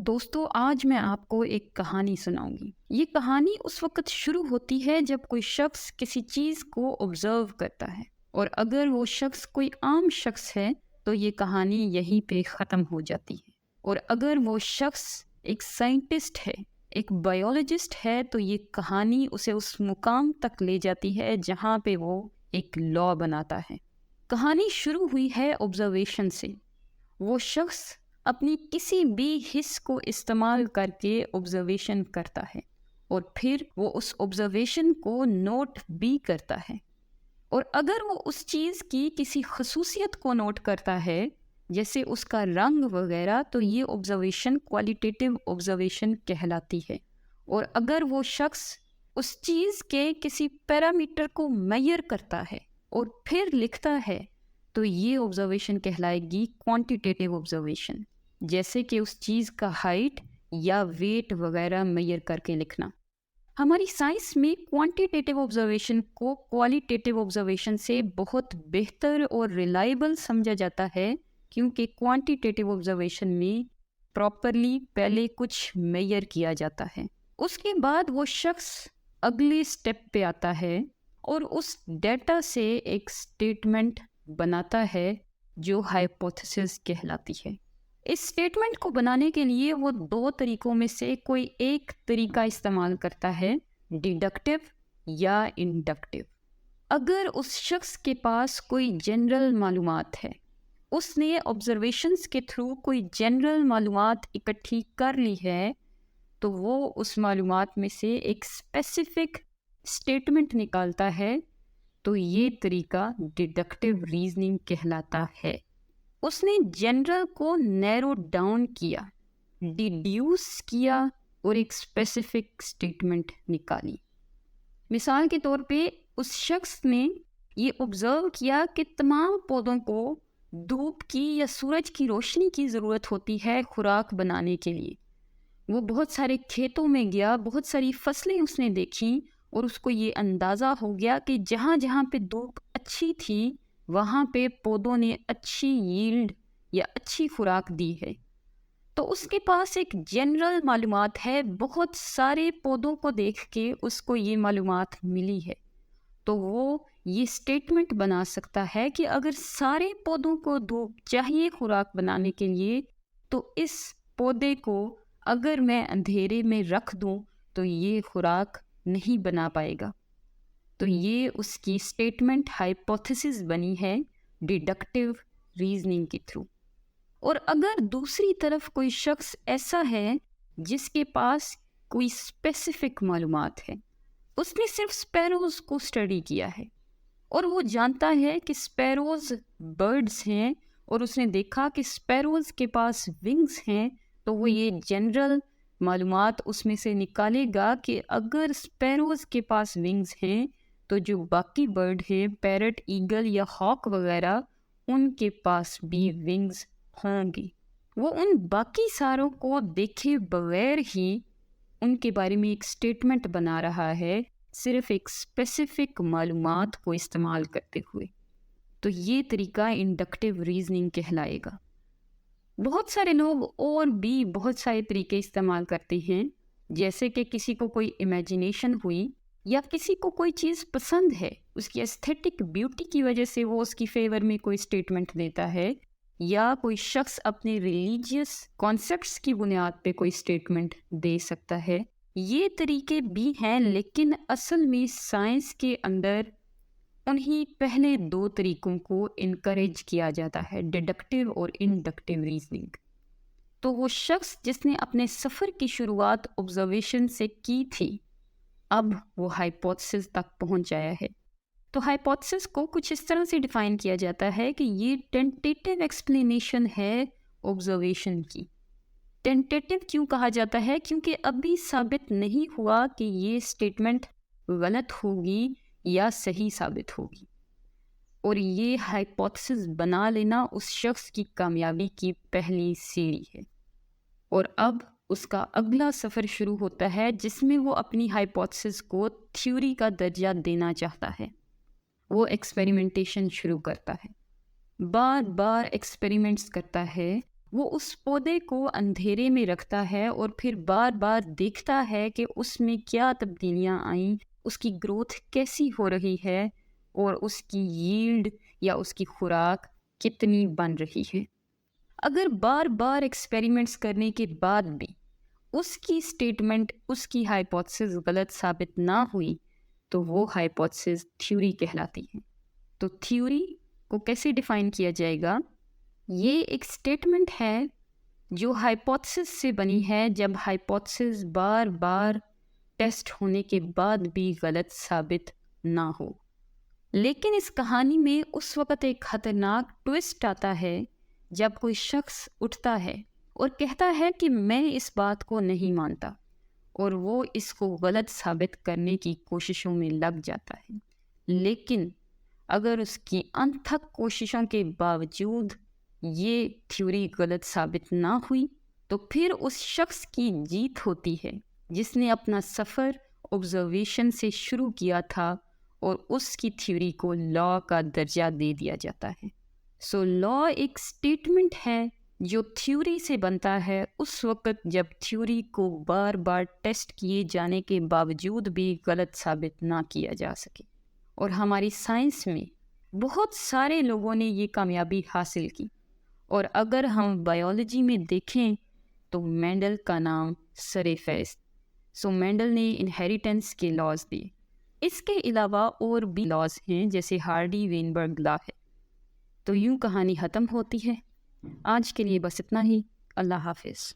دوستو آج میں آپ کو ایک کہانی سناؤں گی۔ یہ کہانی اس وقت شروع ہوتی ہے جب کوئی شخص کسی چیز کو آبزرو کرتا ہے، اور اگر وہ شخص کوئی عام شخص ہے تو یہ کہانی یہیں پہ ختم ہو جاتی ہے، اور اگر وہ شخص ایک سائنٹسٹ ہے، ایک بایولوجسٹ ہے، تو یہ کہانی اسے اس مقام تک لے جاتی ہے جہاں پہ وہ ایک لا بناتا ہے۔ کہانی شروع ہوئی ہے آبزرویشن سے۔ وہ شخص اپنی کسی بھی حس کو استعمال کر کے آبزرویشن کرتا ہے، اور پھر وہ اس آبزرویشن کو نوٹ بھی کرتا ہے، اور اگر وہ اس چیز کی کسی خصوصیت کو نوٹ کرتا ہے جیسے اس کا رنگ وغیرہ، تو یہ آبزرویشن کوالیٹیٹیو آبزرویشن کہلاتی ہے۔ اور اگر وہ شخص اس چیز کے کسی پیرامیٹر کو میئر کرتا ہے اور پھر لکھتا ہے تو یہ آبزرویشن کہلائے گی کوانٹیٹیو آبزرویشن، جیسے کہ اس چیز کا ہائٹ یا ویٹ وغیرہ میئر کر کے لکھنا۔ ہماری سائنس میں کوانٹیٹیو آبزرویشن کو کوالیٹیٹیو آبزرویشن سے بہت بہتر اور ریلائبل سمجھا جاتا ہے، کیونکہ کوانٹیٹیو آبزرویشن میں پراپرلی پہلے کچھ میئر کیا جاتا ہے، اس کے بعد وہ شخص اگلے سٹیپ پہ آتا ہے اور اس ڈیٹا سے ایک سٹیٹمنٹ بناتا ہے جو ہائپوتھیسس کہلاتی ہے۔ اس سٹیٹمنٹ کو بنانے کے لیے وہ دو طریقوں میں سے کوئی ایک طریقہ استعمال کرتا ہے، ڈیڈکٹیو یا انڈکٹیو۔ اگر اس شخص کے پاس کوئی جنرل معلومات ہے، اس نے آبزرویشنز کے تھرو کوئی جنرل معلومات اکٹھی کر لی ہے، تو وہ اس معلومات میں سے ایک اسپیسیفک سٹیٹمنٹ نکالتا ہے، تو یہ طریقہ ڈیڈکٹیو ریزننگ کہلاتا ہے۔ اس نے جنرل کو نیرو ڈاؤن کیا، ڈیڈیوس کیا اور ایک اسپیسیفک سٹیٹمنٹ نکالی۔ مثال کے طور پہ اس شخص نے یہ آبزرو کیا کہ تمام پودوں کو دھوپ کی یا سورج کی روشنی کی ضرورت ہوتی ہے خوراک بنانے کے لیے۔ وہ بہت سارے کھیتوں میں گیا، بہت ساری فصلیں اس نے دیکھیں، اور اس کو یہ اندازہ ہو گیا کہ جہاں جہاں پہ دھوپ اچھی تھی وہاں پہ پودوں نے اچھی ییلڈ یا اچھی خوراک دی ہے۔ تو اس کے پاس ایک جنرل معلومات ہے، بہت سارے پودوں کو دیکھ کے اس کو یہ معلومات ملی ہے، تو وہ یہ سٹیٹمنٹ بنا سکتا ہے کہ اگر سارے پودوں کو دھوپ چاہیے خوراک بنانے کے لیے، تو اس پودے کو اگر میں اندھیرے میں رکھ دوں تو یہ خوراک نہیں بنا پائے گا۔ تو یہ اس کی سٹیٹمنٹ ہائپوتھیسس بنی ہے ڈیڈکٹیو ریزننگ کے تھرو۔ اور اگر دوسری طرف کوئی شخص ایسا ہے جس کے پاس کوئی اسپیسیفک معلومات ہے، اس نے صرف اسپیروز کو اسٹڈی کیا ہے، اور وہ جانتا ہے کہ اسپیروز برڈز ہیں، اور اس نے دیکھا کہ اسپیروز کے پاس ونگز ہیں، تو وہ یہ جنرل معلومات اس میں سے نکالے گا کہ اگر اسپیروز کے پاس ونگز ہیں تو جو باقی برڈ ہیں، پیرٹ، ایگل یا ہاک وغیرہ، ان کے پاس بھی ونگز ہوں گی۔ وہ ان باقی ساروں کو دیکھے بغیر ہی ان کے بارے میں ایک سٹیٹمنٹ بنا رہا ہے، صرف ایک اسپیسیفک معلومات کو استعمال کرتے ہوئے۔ تو یہ طریقہ انڈکٹیو ریزننگ کہلائے گا۔ بہت سارے لوگ اور بھی بہت سارے طریقے استعمال کرتے ہیں، جیسے کہ کسی کو کوئی امیجنیشن ہوئی، یا کسی کو کوئی چیز پسند ہے، اس کی ایستھیٹک بیوٹی کی وجہ سے وہ اس کی فیور میں کوئی سٹیٹمنٹ دیتا ہے، یا کوئی شخص اپنے ریلیجیس کانسیپٹس کی بنیاد پہ کوئی سٹیٹمنٹ دے سکتا ہے۔ یہ طریقے بھی ہیں، لیکن اصل میں سائنس کے اندر انہی پہلے دو طریقوں کو انکریج کیا جاتا ہے، ڈیڈکٹیو اور انڈکٹیو ریزننگ۔ تو وہ شخص جس نے اپنے سفر کی شروعات آبزرویشن سے کی تھی، اب وہ ہائپوتھیسس تک پہنچ آیا ہے۔ تو ہائپوتھیسس کو کچھ اس طرح سے ڈیفائن کیا جاتا ہے کہ یہ ٹینٹیٹیو ایکسپلینیشن ہے آبزرویشن کی۔ ٹینٹیٹیو کیوں کہا جاتا ہے؟ کیونکہ ابھی ثابت نہیں ہوا کہ یہ سٹیٹمنٹ غلط ہوگی یا صحیح ثابت ہوگی، اور یہ ہائپوتھیسس بنا لینا اس شخص کی کامیابی کی پہلی سیڑھی ہے۔ اور اب اس کا اگلا سفر شروع ہوتا ہے جس میں وہ اپنی ہائپوتھیسس کو تھیوری کا درجہ دینا چاہتا ہے۔ وہ ایکسپیریمنٹیشن شروع کرتا ہے، بار بار ایکسپیریمنٹس کرتا ہے، وہ اس پودے کو اندھیرے میں رکھتا ہے اور پھر بار بار دیکھتا ہے کہ اس میں کیا تبدیلیاں آئیں، اس کی گروتھ کیسی ہو رہی ہے اور اس کی ییلڈ یا اس کی خوراک کتنی بن رہی ہے۔ اگر بار بار ایکسپیریمنٹس کرنے کے بعد بھی اس کی اسٹیٹمنٹ، اس کی ہائپوتھسس غلط ثابت نہ ہوئی تو وہ ہائپوتھسس تھیوری کہلاتی ہے۔ تو تھیوری کو کیسے ڈیفائن کیا جائے گا؟ یہ ایک اسٹیٹمنٹ ہے جو ہائپوتھسس سے بنی ہے جب ہائپوتھسس بار بار ٹیسٹ ہونے کے بعد بھی غلط ثابت نہ ہو۔ لیکن اس کہانی میں اس وقت ایک خطرناک ٹوسٹ آتا ہے جب کوئی شخص اٹھتا ہے اور کہتا ہے کہ میں اس بات کو نہیں مانتا، اور وہ اس کو غلط ثابت کرنے کی کوششوں میں لگ جاتا ہے۔ لیکن اگر اس کی انتھک کوششوں کے باوجود یہ تھیوری غلط ثابت نہ ہوئی تو پھر اس شخص کی جیت ہوتی ہے جس نے اپنا سفر آبزرویشن سے شروع کیا تھا، اور اس کی تھیوری کو لا کا درجہ دے دیا جاتا ہے۔ سو لا ایک سٹیٹمنٹ ہے جو تھیوری سے بنتا ہے اس وقت جب تھیوری کو بار بار ٹیسٹ کیے جانے کے باوجود بھی غلط ثابت نہ کیا جا سکے۔ اور ہماری سائنس میں بہت سارے لوگوں نے یہ کامیابی حاصل کی، اور اگر ہم بائیولوجی میں دیکھیں تو مینڈل کا نام سر فہرست۔ سو مینڈل نے انہیریٹنس کے لاز دیے۔ اس کے علاوہ اور بھی لاز ہیں جیسے ہارڈی وینبرگ لا ہے۔ تو یوں کہانی ختم ہوتی ہے۔ آج کے لیے بس اتنا ہی۔ اللہ حافظ۔